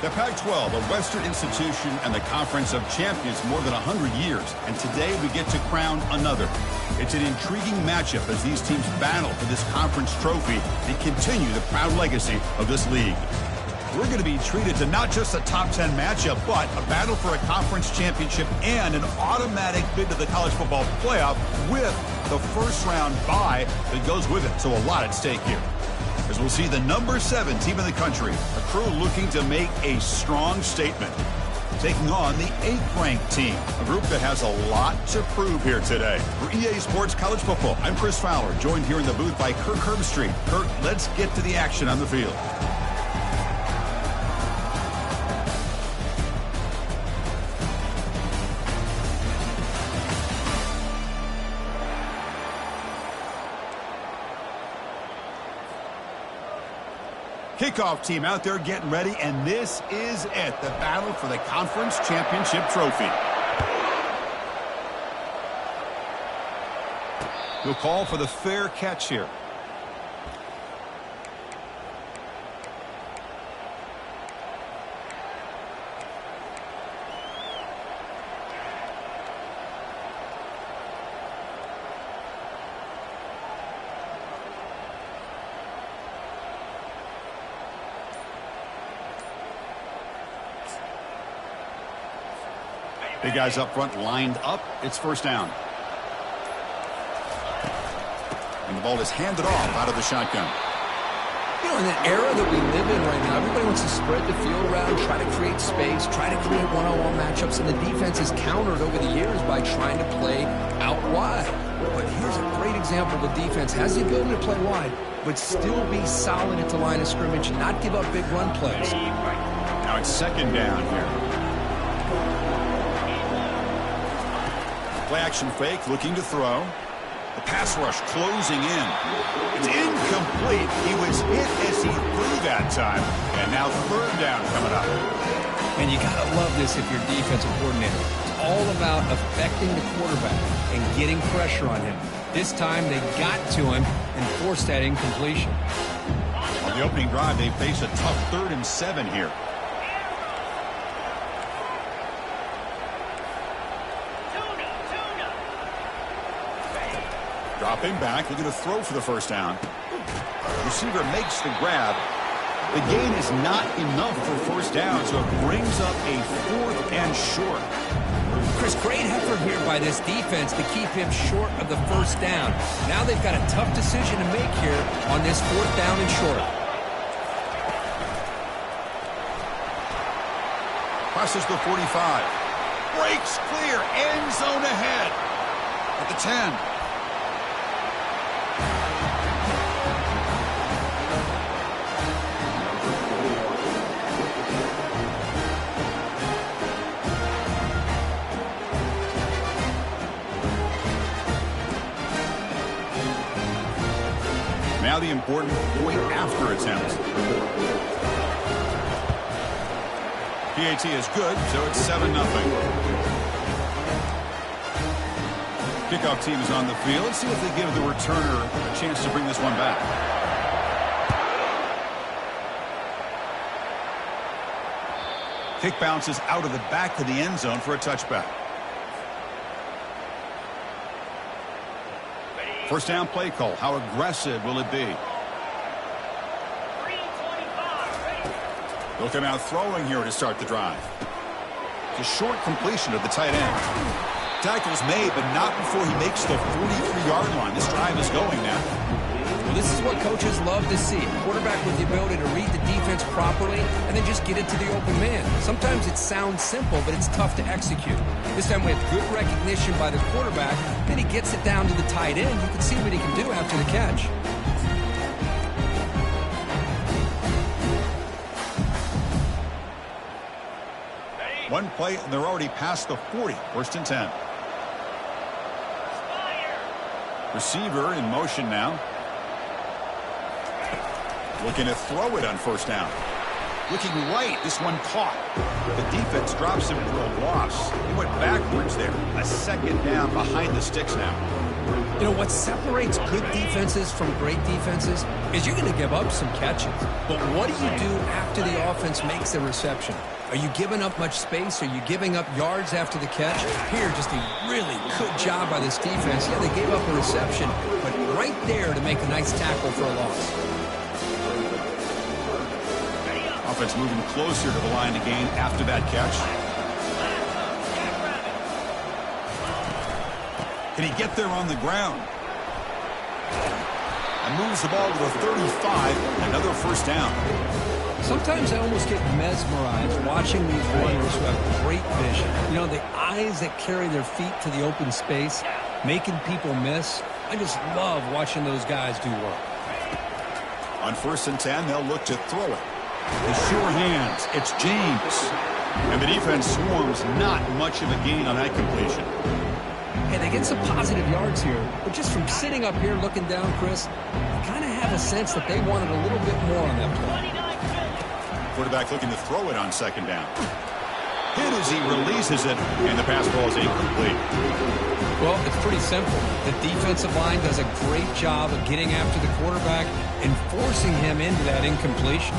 The Pac-12, a Western institution and the Conference of Champions more than 100 years. And today we get to crown another. It's an intriguing matchup as these teams battle for this conference trophy and continue the proud legacy of this league. We're going to be treated to not just a top 10 matchup, but a battle for a conference championship and an automatic bid to the college football playoff with the first round bye that goes with it. So a lot at stake here. As we'll see the number 7 team in the country, a crew looking to make a strong statement, taking on the 8th-ranked team, a group that has a lot to prove here today. For EA Sports College Football, I'm Chris Fowler, joined here in the booth by Kirk Herbstreit. Kirk, let's get to the action on the field. Kickoff team out there getting ready, and this is it, the battle for the conference championship trophy. He'll call for the fair catch here. Big guys up front lined up. It's first down. And the ball is handed off out of the shotgun. You know, in the era that we live in right now, everybody wants to spread the field around, try to create space, try to create one-on-one matchups, and the defense is countered over the years by trying to play out wide. But here's a great example. The defense has the ability to play wide, but still be solid at the line of scrimmage and not give up big run plays. Now it's second down here. Play action fake, looking to throw. The pass rush closing in. It's incomplete. He was hit as he threw that time. And now third down coming up. And you got to love this if you're defensive coordinator. It's all about affecting the quarterback and getting pressure on him. This time they got to him and forced that incompletion. On the opening drive, they face a tough 3rd and 7 here. Dropping back, looking to throw for the first down. Receiver makes the grab. The gain is not enough for first down, so it brings up a 4th and short. Chris, great effort here by this defense to keep him short of the first down. Now they've got a tough decision to make here on this 4th down and short. Crosses the 45. Breaks clear. End zone ahead. At the 10. Now the important point after attempt. PAT is good, so it's 7-0. Kickoff team is on the field. Let's see if they give the returner a chance to bring this one back. Kick bounces out of the back of the end zone for a touchback. First down play call. How aggressive will it be? They'll come out throwing here to start the drive. It's a short completion of the tight end. Tackle's made, but not before he makes the 43-yard line. This drive is going now. Well, this is what coaches love to see. A quarterback with the ability to read the defense properly and then just get it to the open man. Sometimes it sounds simple, but it's tough to execute. This time we have good recognition by the quarterback. Then he gets it down to the tight end. You can see what he can do after the catch. One play, and they're already past the 40. First and 10. Receiver in motion now. Looking to throw it on first down. Looking right, this one caught. The defense drops him for a loss. He went backwards there. A second down behind the sticks now. You know, what separates good defenses from great defenses is you're going to give up some catches. But what do you do after the offense makes a reception? Are you giving up much space? Are you giving up yards after the catch? Here, just a really good job by this defense. Yeah, they gave up a reception, but right there to make a nice tackle for a loss. Offense moving closer to the line of gain after that catch. Can he get there on the ground? And moves the ball to the 35. Another first down. Sometimes I almost get mesmerized watching these runners who have great vision. You know, the eyes that carry their feet to the open space, making people miss. I just love watching those guys do work. On 1st and 10, they'll look to throw it. The sure hands. It's James. And the defense swarms not much of a gain on that completion. Hey, they get some positive yards here, but just from sitting up here looking down, Chris, I kind of have a sense that they wanted a little bit more on that play. Quarterback looking to throw it on 2nd down. Hit as he releases it, and the pass ball is incomplete. Well, it's pretty simple. The defensive line does a great job of getting after the quarterback and forcing him into that incompletion.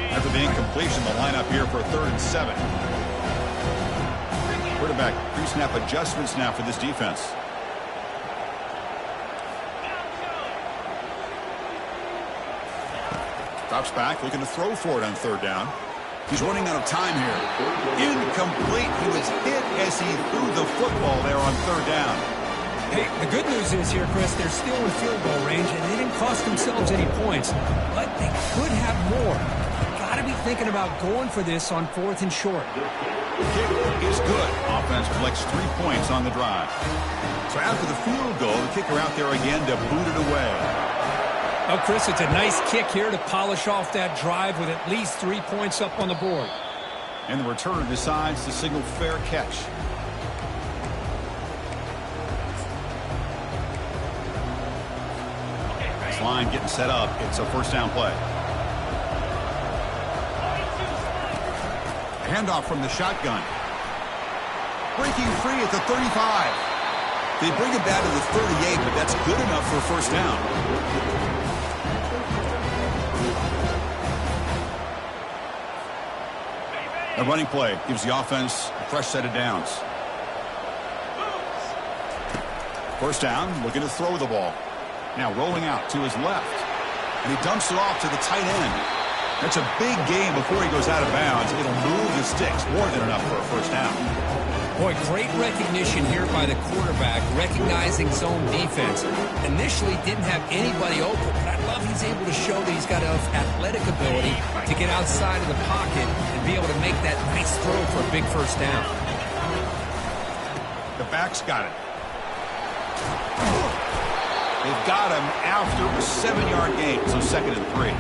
After the incompletion, the lineup here for 3rd and 7. Quarterback pre-snap adjustments now for this defense. Drops back, looking to throw for it on 3rd down. He's running out of time here. Incomplete. He was hit as he threw the football there on 3rd down. Hey, the good news is here, Chris, they're still in field goal range, and they didn't cost themselves any points. But they could have more. Got to be thinking about going for this on 4th and short. The kick is good. Offense collects 3 points on the drive. So after the field goal, the kicker out there again to boot it away. Oh, Chris, it's a nice kick here to polish off that drive with at least 3 points up on the board. And the returner decides to signal fair catch. This line getting set up. It's a 1st down play. Handoff from the shotgun. Breaking free at the 35. They bring it down to the 38, but that's good enough for a 1st down. A running play gives the offense a fresh set of downs. 1st down, looking to throw the ball. Now rolling out to his left. And he dumps it off to the tight end. That's a big gain before he goes out of bounds. It'll move the sticks, more than enough for a 1st down. Boy, great recognition here by the quarterback, recognizing zone defense. Initially didn't have anybody open, but I love he's able to show that he's got enough athletic ability to get outside of the pocket and be able to make that nice throw for a big 1st down. The back's got it. They've got him after a 7-yard gain, so 2nd and 3.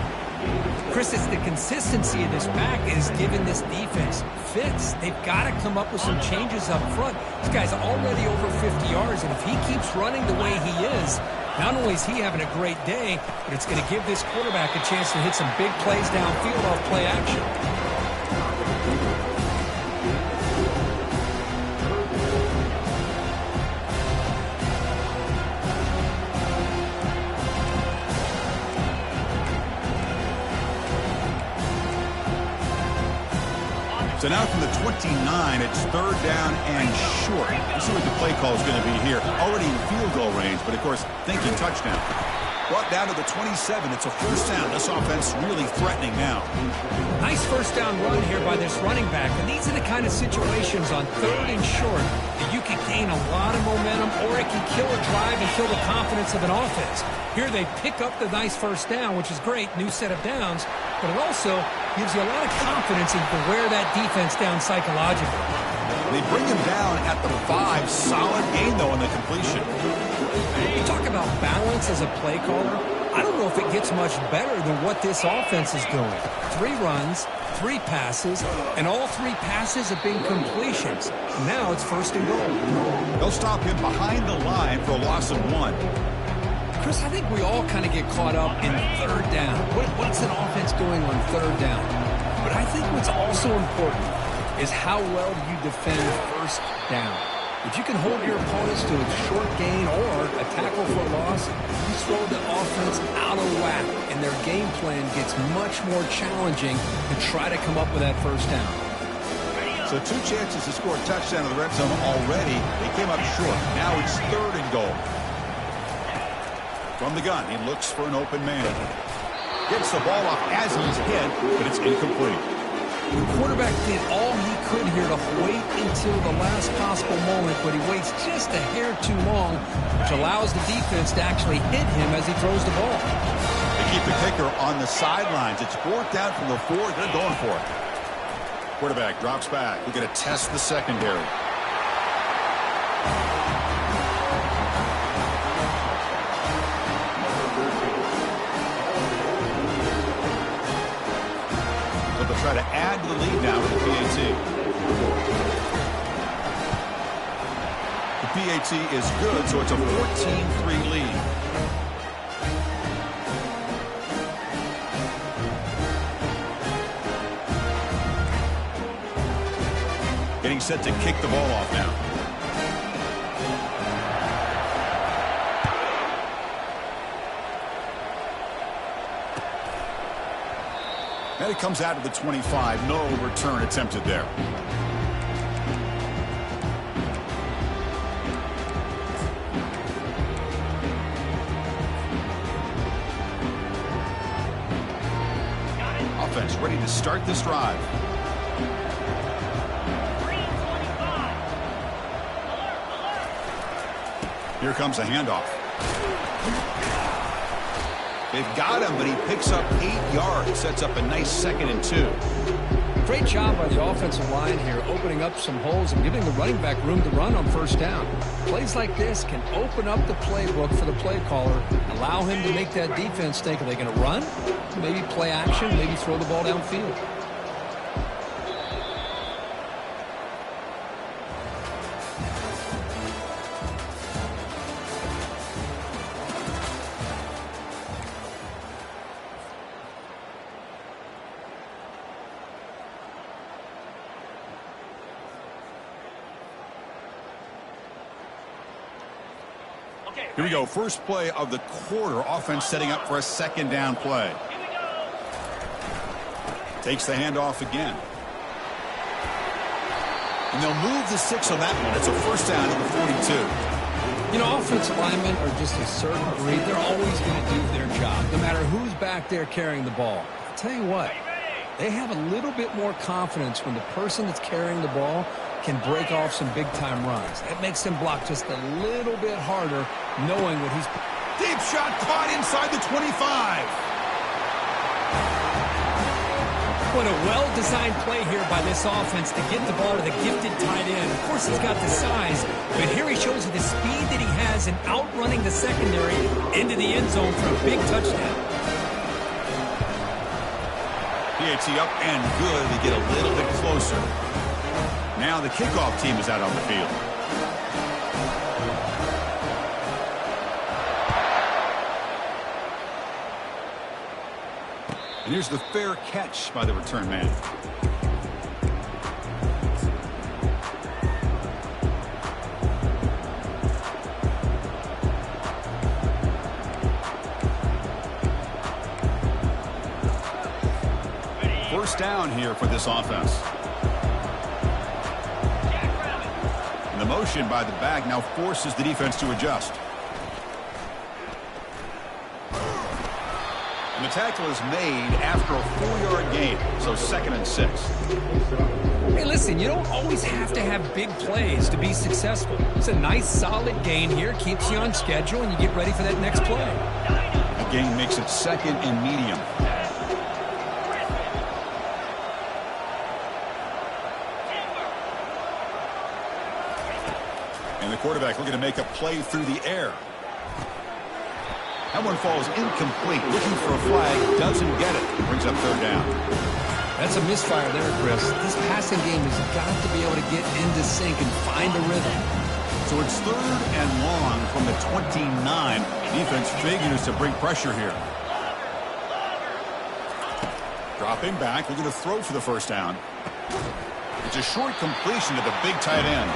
Chris, it's the consistency of this back is giving this defense fits. They've got to come up with some changes up front. This guy's already over 50 yards, and if he keeps running the way he is, not only is he having a great day, but it's going to give this quarterback a chance to hit some big plays downfield off play action. So now from the 29, it's 3rd down and short. Let's see what the play call is going to be here. Already in field goal range, but of course, thinking touchdown. Brought down to the 27. It's a 1st down. This offense really threatening now. Nice 1st down run here by this running back. And these are the kind of situations on 3rd and short that you can gain a lot of momentum, or it can kill a drive and kill the confidence of an offense. Here they pick up the nice 1st down, which is great, new set of downs, but it also gives you a lot of confidence in to wear that defense down psychologically. They bring him down at the 5. Solid gain, though, on the completion. You talk about balance as a play caller. I don't know if it gets much better than what this offense is doing. 3 runs, 3 passes, and all 3 passes have been completions. Now it's 1st and goal. They'll stop him behind the line for a loss of 1. Chris, I think we all kind of get caught up in 3rd down. What's an offense doing on 3rd down? But I think what's also important is how well do you defend 1st down. If you can hold your opponents to a short gain or a tackle for a loss, you throw the offense out of whack, and their game plan gets much more challenging to try to come up with that first down. So 2 chances to score a touchdown in the red zone already. They came up short. Now it's 3rd and goal. From the gun, he looks for an open man. Gets the ball off as he's hit, but it's incomplete. The quarterback did all he could here to wait until the last possible moment, but he waits just a hair too long, which allows the defense to actually hit him as he throws the ball. They keep the kicker on the sidelines. It's 4th down from the 4. They're going for it. Quarterback drops back. We're going to test the secondary. Try to add to the lead now with the PAT. The PAT is good, so it's a 14-3 lead. Getting set to kick the ball off now. And it comes out to the 25. No return attempted there. Offense ready to start this drive. Here comes a handoff. They've got him, but he picks up 8 yards. Sets up a nice 2nd and 2. Great job by the offensive line here, opening up some holes and giving the running back room to run on first down. Plays like this can open up the playbook for the play caller, allow him to make that defense think, are they going to run? Maybe play action, maybe throw the ball downfield. Here we go. First play of the quarter. Offense setting up for a 2nd down play. Takes the handoff again. And they'll move the 6 on that one. It's a 1st down to the 42. You know, offensive linemen are just a certain breed. They're always going to do their job, no matter who's back there carrying the ball. I'll tell you what, they have a little bit more confidence when the person that's carrying the ball can break off some big-time runs. That makes them block just a little bit harder, knowing what he's... Deep shot caught inside the 25. What a well-designed play here by this offense to get the ball to the gifted tight end. Of course, he's got the size, but here he shows you the speed that he has in outrunning the secondary into the end zone for a big touchdown. PAT up and good. They get a little bit closer. Now the kickoff team is out on the field. And here's the fair catch by the return man. First down here for this offense. And the motion by the back now forces the defense to adjust. And the tackle is made after a 4-yard gain, so 2nd and 6. Hey, listen, you don't always have to have big plays to be successful. It's a nice, solid gain here, keeps you on schedule, and you get ready for that next play. The gain makes it 2nd and medium. And the quarterback looking to make a play through the air. That one falls incomplete. Looking for a flag. Doesn't get it. Brings up 3rd down. That's a misfire there, Chris. This passing game has got to be able to get into sync and find a rhythm. So it's 3rd and long from the 29. Defense figures to bring pressure here. Dropping back. Looking to throw for the 1st down. It's a short completion to the big tight end.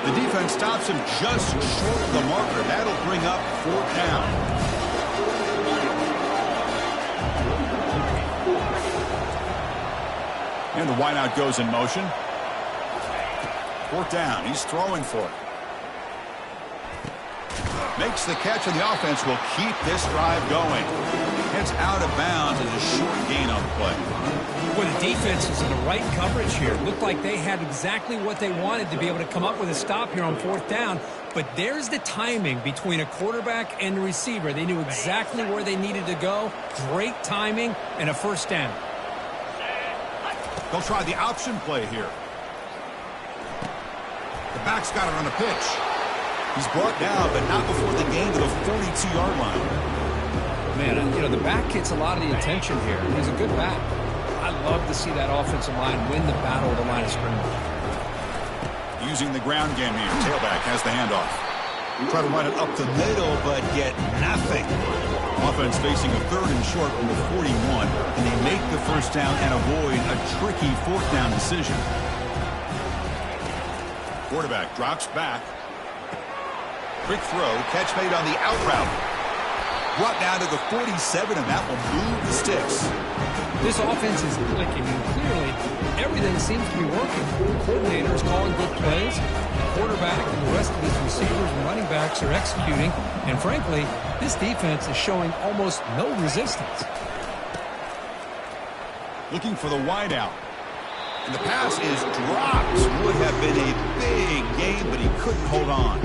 The defense stops him just short of the marker. That'll bring up 4th down. And the wideout goes in motion. 4th down. He's throwing for it. Makes the catch, and the offense will keep this drive going. It's out of bounds as a short gain on the play. Well, the defense is in the right coverage here. Looked like they had exactly what they wanted to be able to come up with a stop here on 4th down. But there's the timing between a quarterback and the receiver. They knew exactly where they needed to go. Great timing and a 1st down. They'll try the option play here. The back's got it on the pitch. He's brought down, but not before the gain to the 42-yard line. Man, you know, the back gets a lot of the attention here. He's a good back. I love to see that offensive line win the battle of the line of scrimmage. Using the ground game here. Tailback has the handoff. Try to run it up the middle, but get nothing. Offense facing a 3rd and short from the 41, and they make the 1st down and avoid a tricky 4th down decision. Quarterback drops back. Quick throw, catch made on the out route. Brought down to the 47, and that will move the sticks. This offense is clicking, and clearly everything seems to be working. The coordinator is calling good plays. The quarterback and the rest of his receivers and running backs are executing. And frankly, this defense is showing almost no resistance. Looking for the wideout. And the pass is dropped. Would have been a big gain, but he couldn't hold on.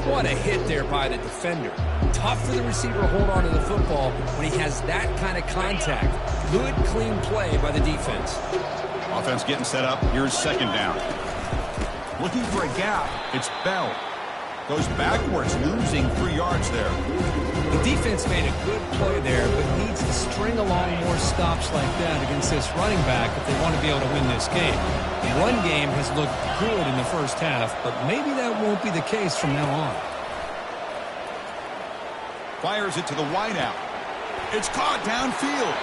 What a hit there by the defender. Tough for the receiver to hold on to the football when he has that kind of contact. Good, clean play by the defense. Offense getting set up. Here's 2nd down. Looking for a gap. It's Bell. Goes backwards, losing 3 yards there. The defense made a good play there, but needs to string along more stops like that against this running back if they want to be able to win this game. The run game has looked good in the 1st half, but maybe that won't be the case from now on. Fires it to the wideout. It's caught downfield.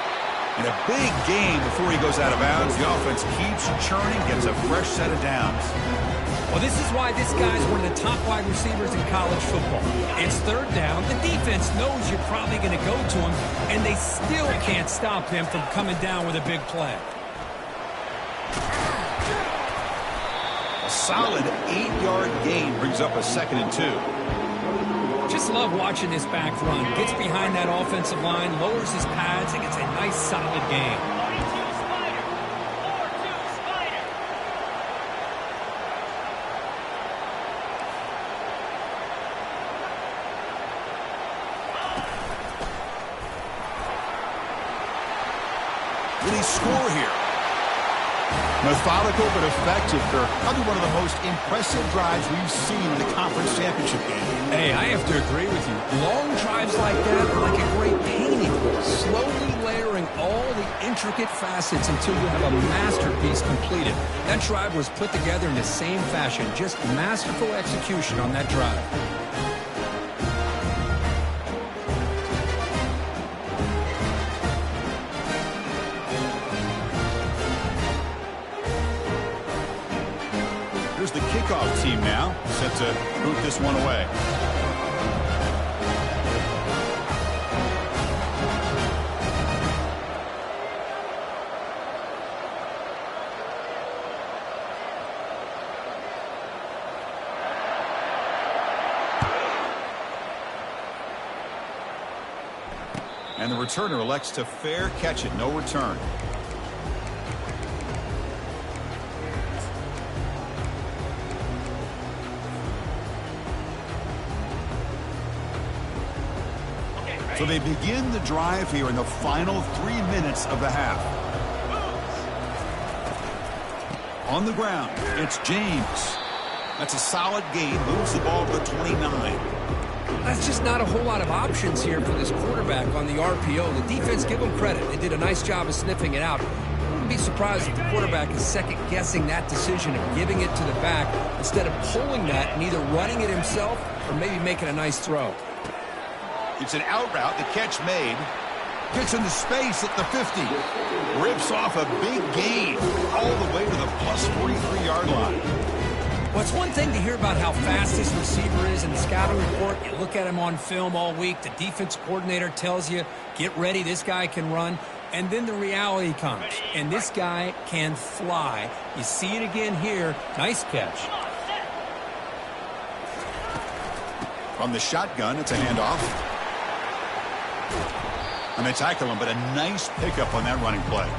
And a big gain before he goes out of bounds. The offense keeps churning, gets a fresh set of downs. Well, this is why this guy's one of the top wide receivers in college football. It's 3rd down. The defense knows you're probably going to go to him, and they still can't stop him from coming down with a big play. A solid 8-yard gain brings up a 2nd and 2. Just love watching this back run. Gets behind that offensive line, lowers his pads, and gets a nice solid gain. Will he score here? Methodical but effective, Kirk. Probably one of the most impressive drives we've seen in the conference championship game. Hey, I have to agree with you. Long drives like that are like a great painting. Slowly layering all the intricate facets until you have a masterpiece completed. That drive was put together in the same fashion. Just masterful execution on that drive. Here's the kickoff team now, set to boot this one away. And the returner elects to fair catch it, no return. So they begin the drive here in the final 3 minutes of the half. On the ground, it's James. That's a solid gain, moves the ball to the 29. That's just not a whole lot of options here for this quarterback on the RPO. The defense, give them credit. They did a nice job of sniffing it out. I wouldn't be surprised if the quarterback is second-guessing that decision of giving it to the back instead of pulling that and either running it himself or maybe making a nice throw. It's an out route, the catch made. Gets into space at the 50. Rips off a big gain all the way to the plus 43-yard line. Well, it's one thing to hear about how fast this receiver is in the scouting report. You look at him on film all week. The defense coordinator tells you, get ready, this guy can run. And then the reality comes, and this guy can fly. You see it again here. Nice catch. From the shotgun, it's a handoff. And they tackle him, but a nice pickup on that running play.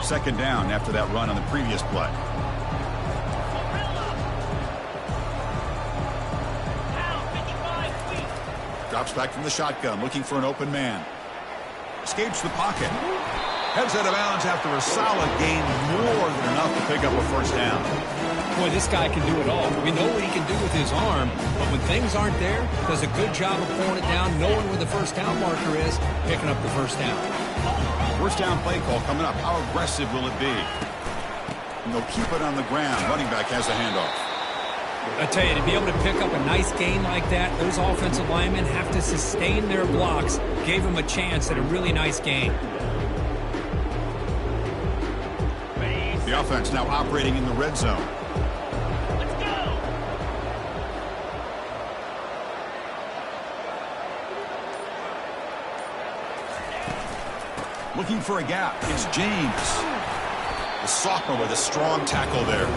Second down after that run on the previous play. Drops back from the shotgun, looking for an open man. Escapes the pocket. Heads out of bounds after a solid gain, more than enough to pick up a first down. Boy, this guy can do it all. We know what he can do with his arm, but when things aren't there, does a good job of pulling it down, knowing where the first down marker is, picking up the first down. First down play call coming up. How aggressive will it be? And they'll keep it on the ground. Running back has the handoff. I tell you, to be able to pick up a nice gain like that, those offensive linemen have to sustain their blocks. Gave him a chance at a really nice gain. The offense now operating in the red zone. Let's go! Looking for a gap. It's James. The sophomore with a strong tackle there.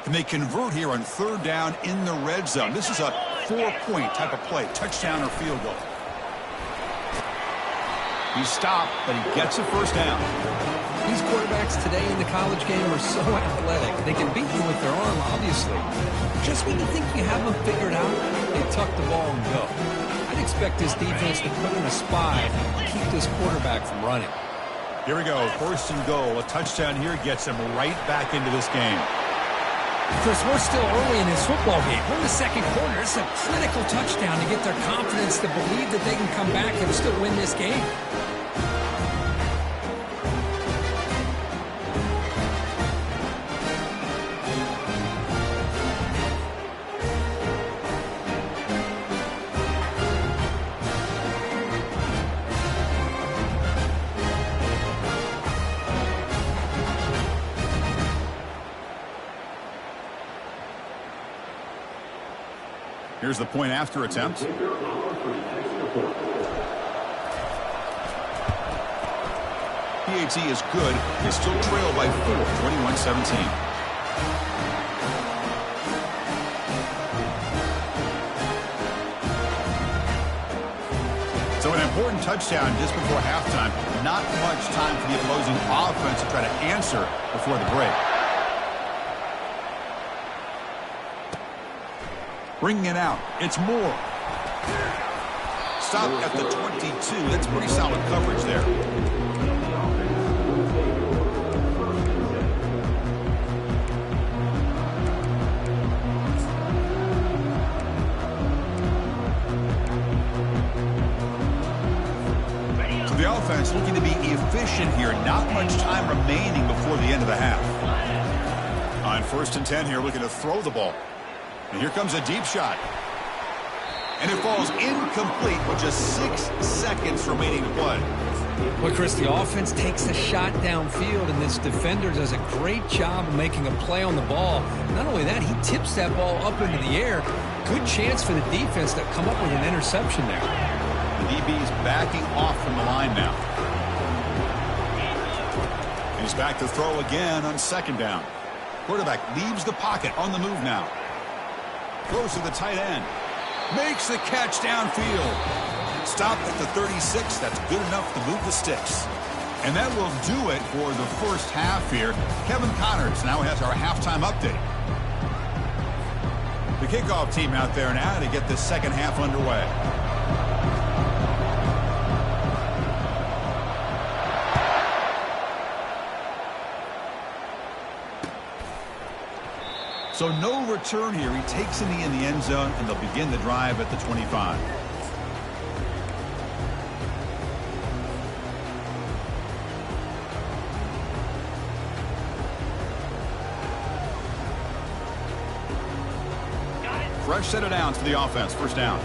And they convert here on third down in the red zone. This is a 4-point type of play, touchdown or field goal. He's stopped, but he gets a first down. These quarterbacks today in the college game are so athletic. They can beat you with their arm, obviously. Just when you think you have them figured out, they tuck the ball and go. I'd expect this defense to put in a spy and keep this quarterback from running. Here we go, first and goal. A touchdown here gets him right back into this game. Chris, we're still early in this football game. We're in the second quarter. It's a critical touchdown to get their confidence to believe that they can come back and still win this game. Here's the point after attempt. PAT is good. They still trail by 4, 21-17. So an important touchdown just before halftime. Not much time for the opposing offense to try to answer before the break. Bringing it out. It's Moore. Stop at the 22. That's pretty solid coverage there. So the offense looking to be efficient here. Not much time remaining before the end of the half. On 1st and 10 here, looking to throw the ball. And here comes a deep shot. And it falls incomplete with just 6 seconds remaining to play. Well, Chris, the offense takes a shot downfield, and this defender does a great job of making a play on the ball. Not only that, he tips that ball up into the air. Good chance for the defense to come up with an interception there. The DB's backing off from the line now. He's back to throw again on 2nd down. Quarterback leaves the pocket on the move now. Throws to the tight end. Makes the catch downfield. Stopped at the 36. That's good enough to move the sticks. And that will do it for the first half here. Kevin Connors now has our halftime update. The kickoff team out there now to get the second half underway. So no return here. He takes it in the end zone, and they'll begin the drive at the 25. Fresh set of downs for the offense. First down.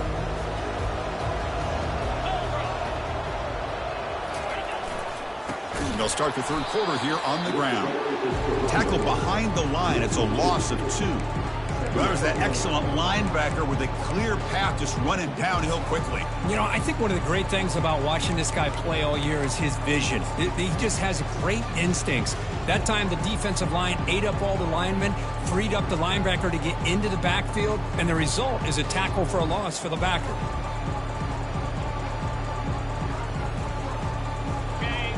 And they'll start the third quarter here on the ground. Tackle behind the line. It's a loss of 2. Well, there's that excellent linebacker with a clear path just running downhill quickly. You know, I think one of the great things about watching this guy play all year is his vision. He just has great instincts. That time, the defensive line ate up all the linemen, freed up the linebacker to get into the backfield, and the result is a tackle for a loss for the backer.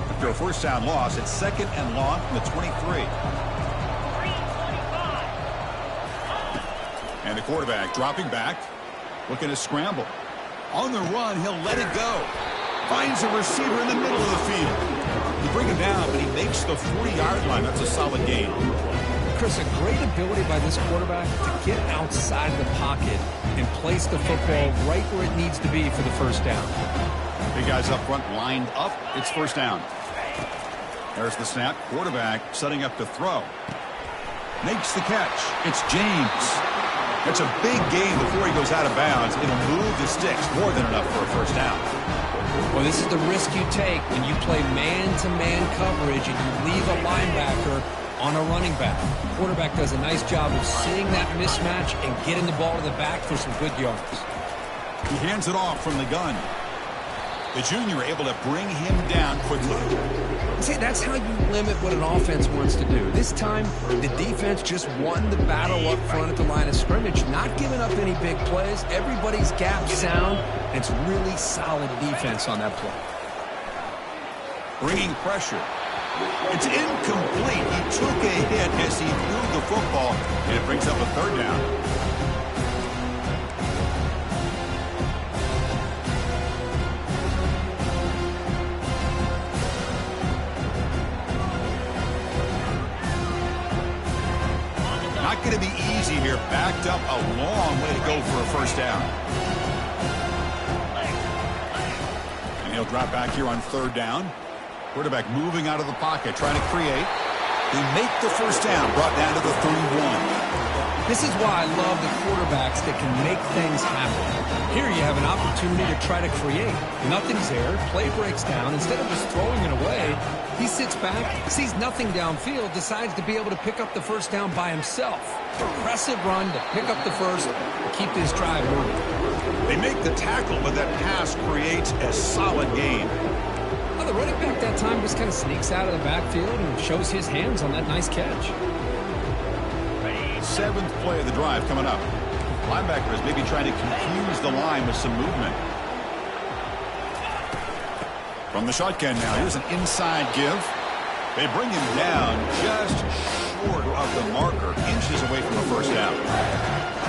After a first down loss, it's second and long from the 23. And the quarterback dropping back, looking to scramble. On the run, he'll let it go. Finds a receiver in the middle of the field. You bring him down, but he makes the 40-yard line. That's a solid gain. Chris, a great ability by this quarterback to get outside the pocket and place the football right where it needs to be for the first down. Big guys up front lined up. It's first down. There's the snap. Quarterback setting up to throw. Makes the catch. It's James. That's a big gain before he goes out of bounds. It'll move the sticks more than enough for a first down. Well, this is the risk you take when you play man-to-man coverage and you leave a linebacker on a running back. The quarterback does a nice job of seeing that mismatch and getting the ball to the back for some good yards. He hands it off from the gun. The junior able to bring him down quickly. See, that's how you limit what an offense wants to do. This time, the defense just won the battle up front at the line of scrimmage, not giving up any big plays. Everybody's gap sound, and it's really solid defense on that play. Bringing pressure. It's incomplete. He took a hit as he threw the football, and it brings up a third down. Not going to be easy here. Backed up a long way to go for a first down. And he'll drop back here on third down. Quarterback moving out of the pocket, trying to create. They make the first down, brought down to the 31. This is why I love the quarterbacks that can make things happen. Here you have an opportunity to try to create. Nothing's there. Play breaks down. Instead of just throwing it away, he sits back, sees nothing downfield, decides to be able to pick up the first down by himself. Impressive run to pick up the first and keep this drive moving. They make the tackle, but that pass creates a solid gain. Well, the running back that time just kind of sneaks out of the backfield and shows his hands on that nice catch. Seventh play of the drive coming up. Linebacker is maybe trying to confuse the line with some movement. From the shotgun now, here's an inside give. They bring him down just short of the marker, inches away from the first down.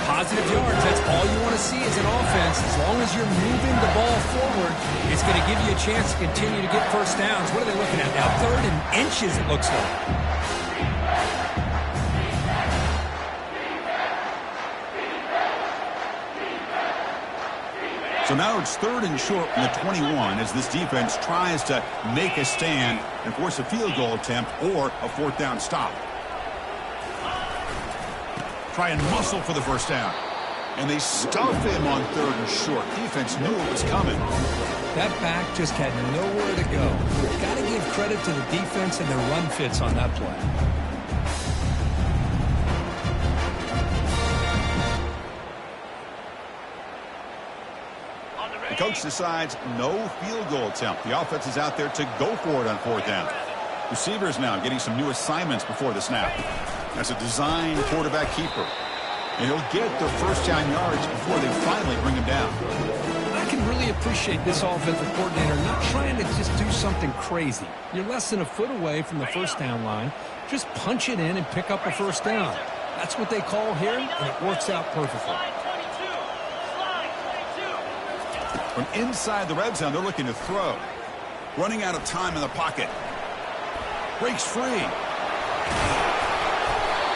Positive yards, that's all you want to see as an offense. As long as you're moving the ball forward, it's going to give you a chance to continue to get first downs. What are they looking at now? Third and inches, it looks like. So now it's third and short from the 21 as this defense tries to make a stand and force a field goal attempt or a fourth down stop. Try and muscle for the first down. And they stuff him on third and short. Defense knew it was coming. That back just had nowhere to go. Got to give credit to the defense and their run fits on that play. The coach decides no field goal attempt. The offense is out there to go for it on fourth down. Receivers now getting some new assignments before the snap. As a design quarterback keeper. And he'll get the first down yards before they finally bring him down. I can really appreciate this offensive coordinator not trying to just do something crazy. You're less than a foot away from the first down line. Just punch it in and pick up a first down. That's what they call here, and it works out perfectly. Slide 22. Slide 22. From inside the red zone, they're looking to throw. Running out of time in the pocket. Breaks free.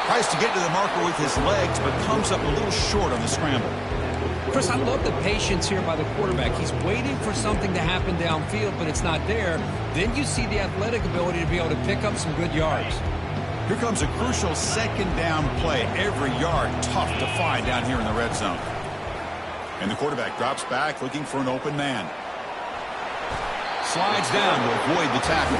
Tries to get to the marker with his legs, but comes up a little short on the scramble. Chris, I love the patience here by the quarterback. He's waiting for something to happen downfield, but it's not there. Then you see the athletic ability to be able to pick up some good yards. Here comes a crucial second down play. Every yard tough to find down here in the red zone. And the quarterback drops back looking for an open man. Slides down to avoid the tackle.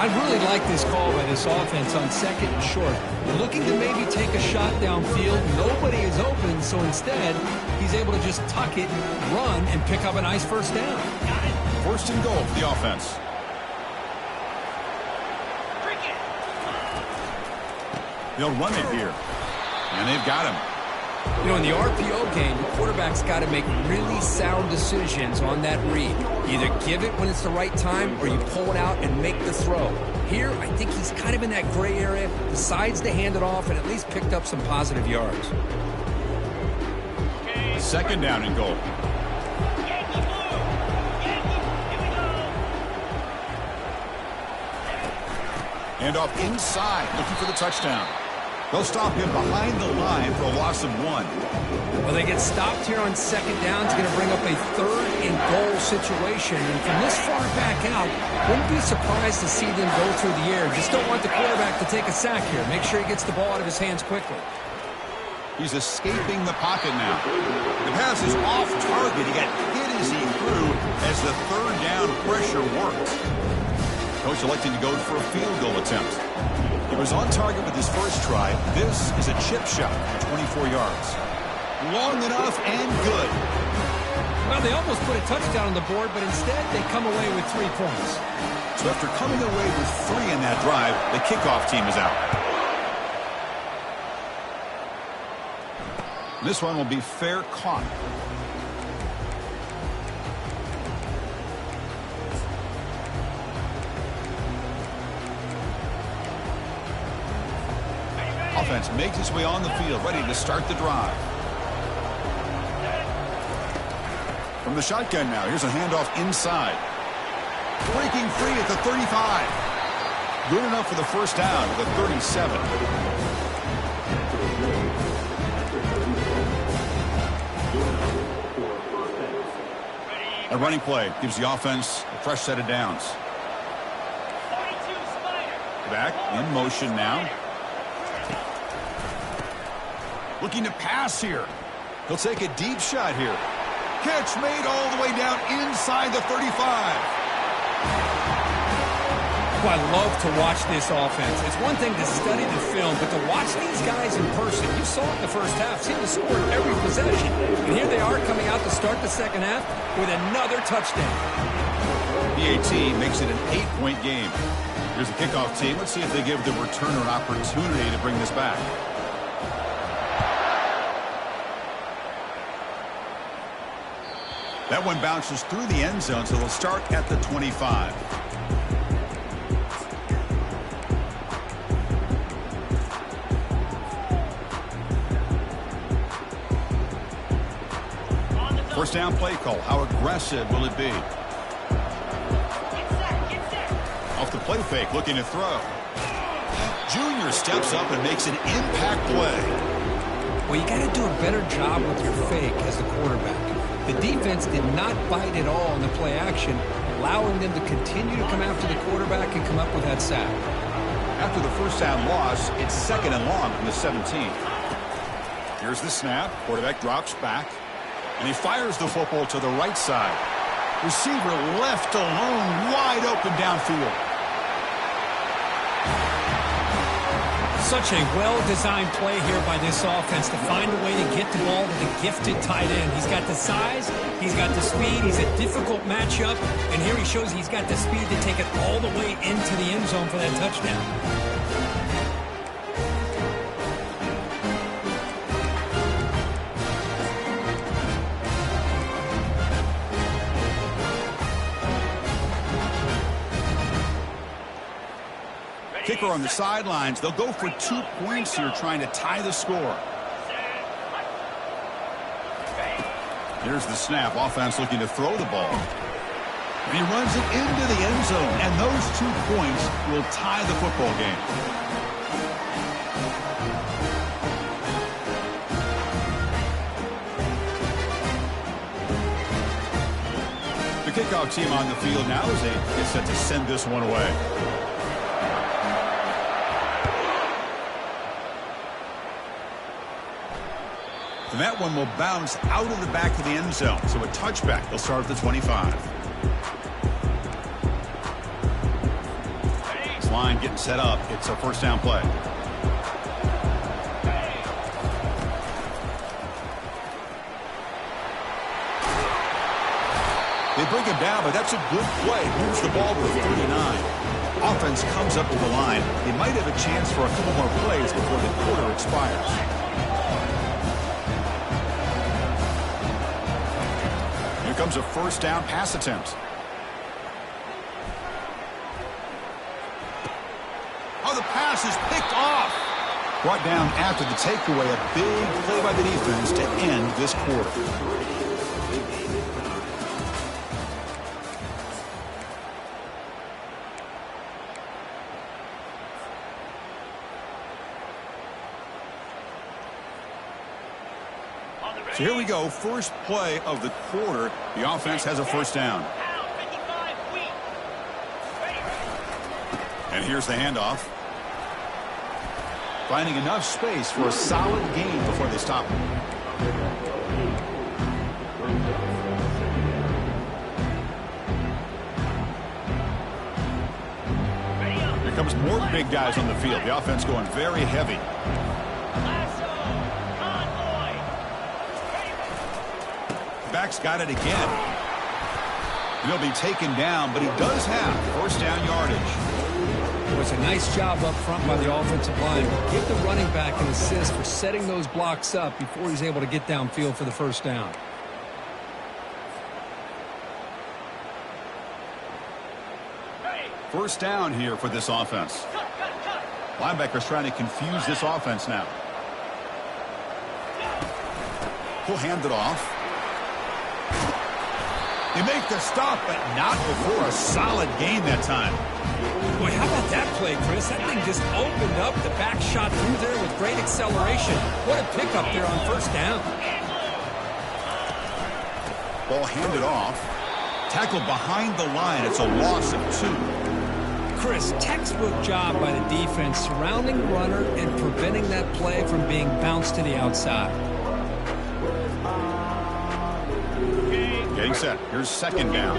I really like this call by this offense on second and short. Looking to maybe take a shot downfield. Nobody is open, so instead, he's able to just tuck it, run, and pick up a nice first down. First and goal for the offense. They'll run it here. And they've got him. You know, in the RPO game, the quarterback's got to make really sound decisions on that read. Either give it when it's the right time or you pull it out and make the throw. Here, I think he's kind of in that gray area, decides to hand it off and at least picked up some positive yards. Second down and goal. Yankee blue. Yankee. Here we go. And off inside, looking for the touchdown. They'll stop him behind the line for a loss of 1. Well, they get stopped here on second down. It's going to bring up a third and goal situation. And from this far back out, wouldn't be surprised to see them go through the air. Just don't want the quarterback to take a sack here. Make sure he gets the ball out of his hands quickly. He's escaping the pocket now. The pass is off target. He got hit as he threw as the third down pressure worked. Coach electing to go for a field goal attempt. He was on target with his first try. This is a chip shot, 24 yards. Long enough and good. Well, they almost put a touchdown on the board, but instead they come away with 3 points. So after coming away with 3 in that drive, the kickoff team is out. This one will be fair caught. Offense makes its way on the field, ready to start the drive. From the shotgun now, here's a handoff inside. Breaking free at the 35. Good enough for the first down at the 37. A running play gives the offense a fresh set of downs. 42 Spider. Back in motion now. Looking to pass here. He'll take a deep shot here. Catch made all the way down inside the 35. Well, I love to watch this offense. It's one thing to study the film, but to watch these guys in person, you saw it in the first half, seemed to score every possession. And here they are coming out to start the second half with another touchdown. The AT makes it an 8-point game. Here's the kickoff team. Let's see if they give the returner an opportunity to bring this back. That one bounces through the end zone, so they'll start at the 25. First down play call. How aggressive will it be? Off the play fake, looking to throw. Junior steps up and makes an impact play. Well, you got to do a better job with your fake as the quarterback. The defense did not bite at all in the play action, allowing them to continue to come after the quarterback and come up with that sack. After the first down loss, it's second and long from the 17. Here's the snap. Quarterback drops back, and he fires the football to the right side. Receiver left alone, wide open downfield. Such a well-designed play here by this offense to find a way to get the ball to the gifted tight end. He's got the size, he's got the speed, he's a difficult matchup, and here he shows he's got the speed to take it all the way into the end zone for that touchdown. kicker on the sidelines. They'll go for 2 points here, trying to tie the score. Here's the snap. Offense looking to throw the ball. And he runs it into the end zone. And those 2 points will tie the football game. The kickoff team on the field now as they get set to send this one away. And that one will bounce out of the back of the end zone. So a touchback. They'll start at the 25. This line getting set up. It's a first down play. They bring him down, but that's a good play. Moves the ball to the 39. Offense comes up to the line. They might have a chance for a couple more plays before the quarter expires. Here comes a first down pass attempt. Oh, the pass is picked off. Brought down after the takeaway. A big play by the defense to end this quarter. So here we go, first play of the quarter. The offense has a first down. And here's the handoff. Finding enough space for a solid gain before they stop him. Here comes more big guys on the field. The offense going very heavy. Back's got it again. He'll be taken down, but he does have first down yardage. It was a nice job up front by the offensive line. Give the running back an assist for setting those blocks up before he's able to get downfield for the first down. First down here for this offense. Linebackers trying to confuse this offense now. He'll hand it off. They make the stop, but not before a solid gain that time. Boy, how about that play, Chris? That thing just opened up. The back shot through there with great acceleration. What a pickup there on first down. Ball handed off. Tackled behind the line. It's a loss of 2. Chris, textbook job by the defense surrounding the runner and preventing that play from being bounced to the outside. Getting set. Here's second down.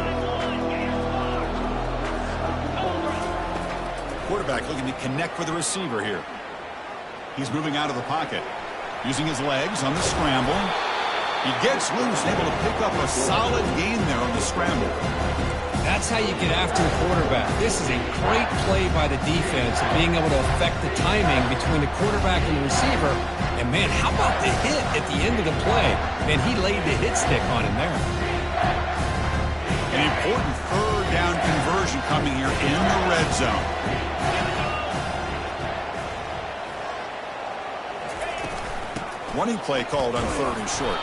Quarterback looking to connect with the receiver here. He's moving out of the pocket. Using his legs on the scramble. He gets loose and able to pick up a solid gain there on the scramble. That's how you get after the quarterback. This is a great play by the defense of being able to affect the timing between the quarterback and the receiver. And, man, how about the hit at the end of the play? Man, he laid the hit stick on him there. An important third down conversion coming here in the red zone. Running play called on 3rd and short.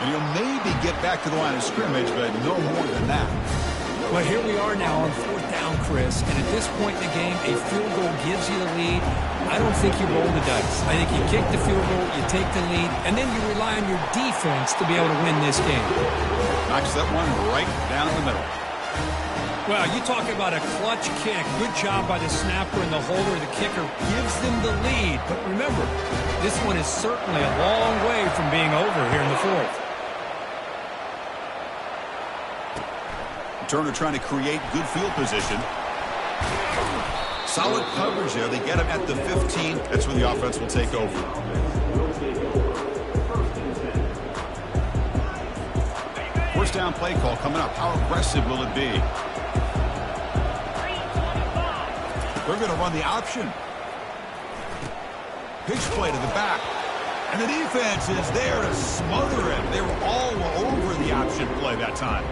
And he'll maybe get back to the line of scrimmage, but no more than that. Well, here we are now on 4th down, Chris. And at this point in the game, a field goal gives you the lead. I don't think you roll the dice. I think you kick the field goal, you take the lead, and then you rely on your defense to be able to win this game. Knocks that one right down the middle. Well, you talk about a clutch kick. Good job by the snapper and the holder. The kicker gives them the lead. But remember, this one is certainly a long way from being over here in the 4th. Turner trying to create good field position. Solid coverage there. They get him at the 15. That's where the offense will take over. First down play call coming up. How aggressive will it be? They're going to run the option. Pitch play to the back. And the defense is there to smother him. They were all over the option play that time.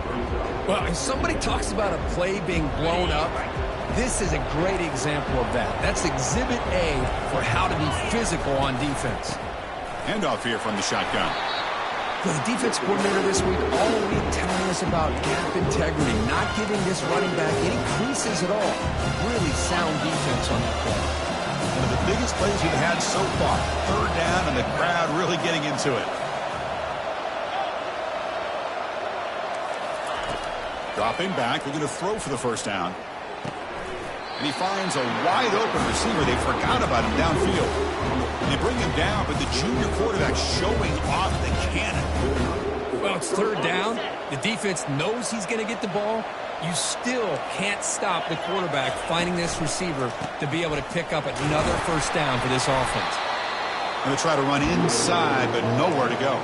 Well, if somebody talks about a play being blown up, This is a great example of that. That's Exhibit A for how to be physical on defense. Handoff here from the shotgun. The defense coordinator this week all week telling us about gap integrity, not giving this running back any creases at all. Really sound defense on that play. One of the biggest plays you've had so far. Third down and the crowd really getting into it. Dropping back, they're going to throw for the first down. And he finds a wide open receiver. They forgot about him downfield. And they bring him down, but the junior quarterback showing off the cannon. Well, it's third down. The defense knows he's going to get the ball. You still can't stop the quarterback finding this receiver to be able to pick up another first down for this offense. And they try to run inside, but nowhere to go.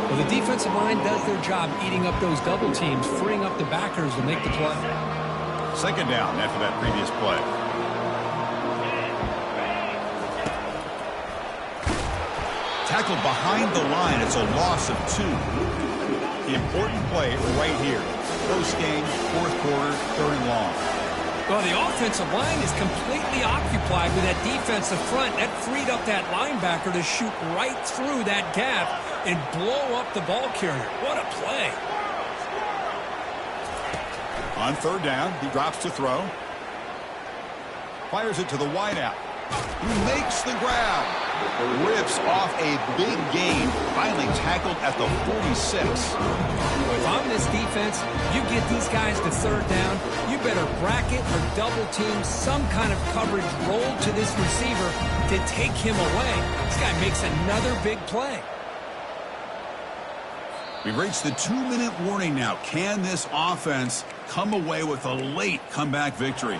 Well, the defensive line does their job eating up those double teams, freeing up the backers to make the play. Second down after that previous play. Tackled behind the line. It's a loss of 2. The important play right here. Close game, fourth quarter, third and long. Well, the offensive line is completely occupied with that defensive front. That freed up that linebacker to shoot right through that gap and blow up the ball carrier. What a play. On third down, he drops to throw. Fires it to the wideout. He makes the grab. Rips off a big gain. Finally tackled at the 46. If I'm this defense, you get these guys to third down, you better bracket or double team some kind of coverage roll to this receiver to take him away. This guy makes another big play. We've reached the 2-minute warning now. Can this offense come away with a late comeback victory?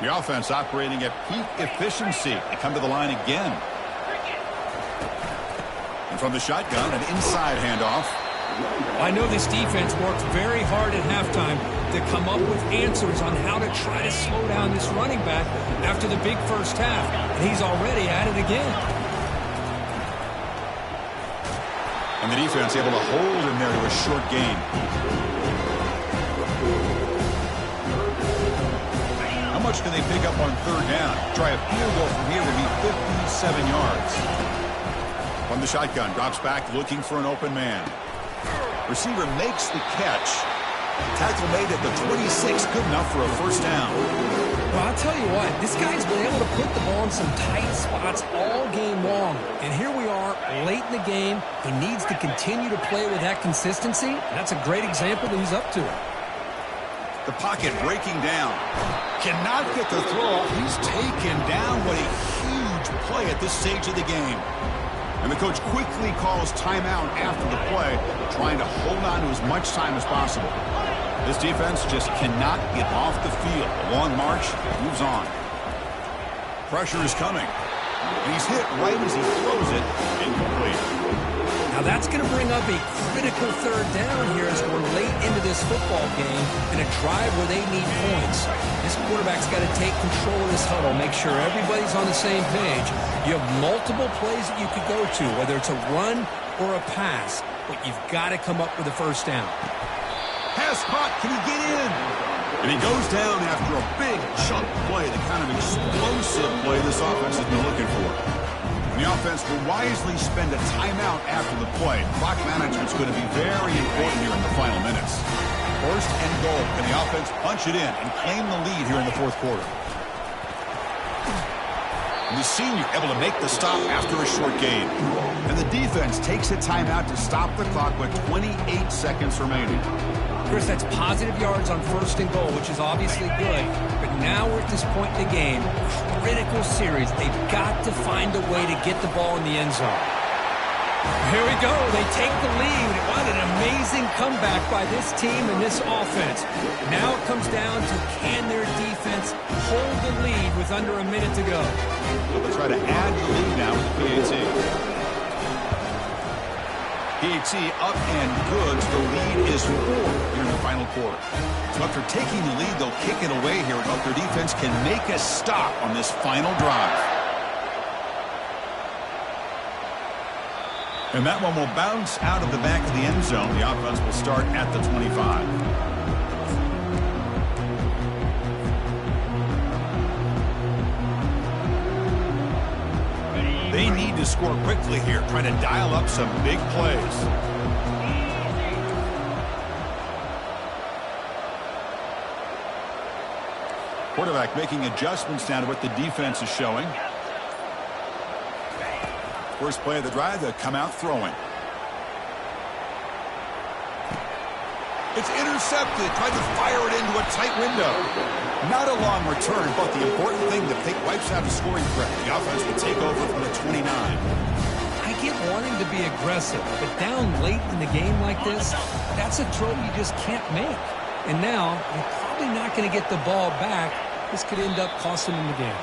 The offense operating at peak efficiency. They come to the line again. And from the shotgun, an inside handoff. I know this defense worked very hard at halftime to come up with answers on how to try to slow down this running back after the big first half. And he's already at it again. And the defense able to hold him there to a short gain. How much can they pick up on third down? Try a field goal from here would be 57 yards. From the shotgun, drops back looking for an open man. Receiver makes the catch. Tackle made at the 26, good enough for a first down. Well, I'll tell you what, this guy's been able to put the ball in some tight spots all game long. And here we are, late in the game. He needs to continue to play with that consistency. That's a great example that he's up to it. The pocket breaking down. Cannot get the throw off. He's taken down. What a huge play at this stage of the game. And the coach quickly calls timeout after the play, trying to hold on to as much time as possible. This defense just cannot get off the field. A long march moves on. Pressure is coming. And he's hit right as he throws it. Incomplete. Now that's going to bring up a critical third down here as we're late into this football game in a drive where they need points. This quarterback's got to take control of this huddle, make sure everybody's on the same page. You have multiple plays that you could go to, whether it's a run or a pass, but you've got to come up with a first down. Pass caught. Can he get in? And he goes down after a big chunk play, the kind of explosive play this offense has been looking for. The offense will wisely spend a timeout after the play. Clock management is going to be very important here in the final minutes. First and goal. Can the offense punch it in and claim the lead here in the fourth quarter? And the senior able to make the stop after a short gain. And the defense takes a timeout to stop the clock with 28 seconds remaining. Chris, that's positive yards on first and goal, which is obviously good. But now we're at this point in the game, critical series. They've got to find a way to get the ball in the end zone. Here we go. They take the lead. What an amazing comeback by this team and this offense. Now it comes down to can their defense hold the lead with under a minute to go. They'll try to add the lead now with the PAT. PAT up and good. The lead is 4 here in the final quarter. So after taking the lead, they'll kick it away here and hope their defense can make a stop on this final drive. And that one will bounce out of the back of the end zone. The offense will start at the 25. They need to score quickly here, trying to dial up some big plays. Quarterback making adjustments down to what the defense is showing. First play of the drive, they'll come out throwing. It's intercepted, tried to fire it into a tight window. Not a long return, but the important thing, the pick wipes out a scoring threat. The offense will take over from the 29. I get wanting to be aggressive, but down late in the game like this, that's a throw you just can't make. And now, you're probably not going to get the ball back. This could end up costing them the game.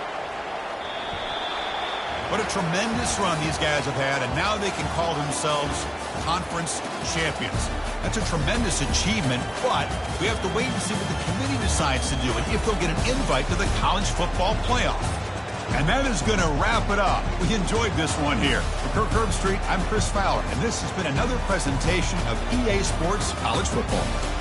What a tremendous run these guys have had, and now they can call themselves conference champions. That's a tremendous achievement, but we have to wait and see what the committee decides to do and if they'll get an invite to the college football playoff. And that is going to wrap it up. We enjoyed this one here. For Kirk Herbstreit, I'm Chris Fowler, and this has been another presentation of EA Sports College Football.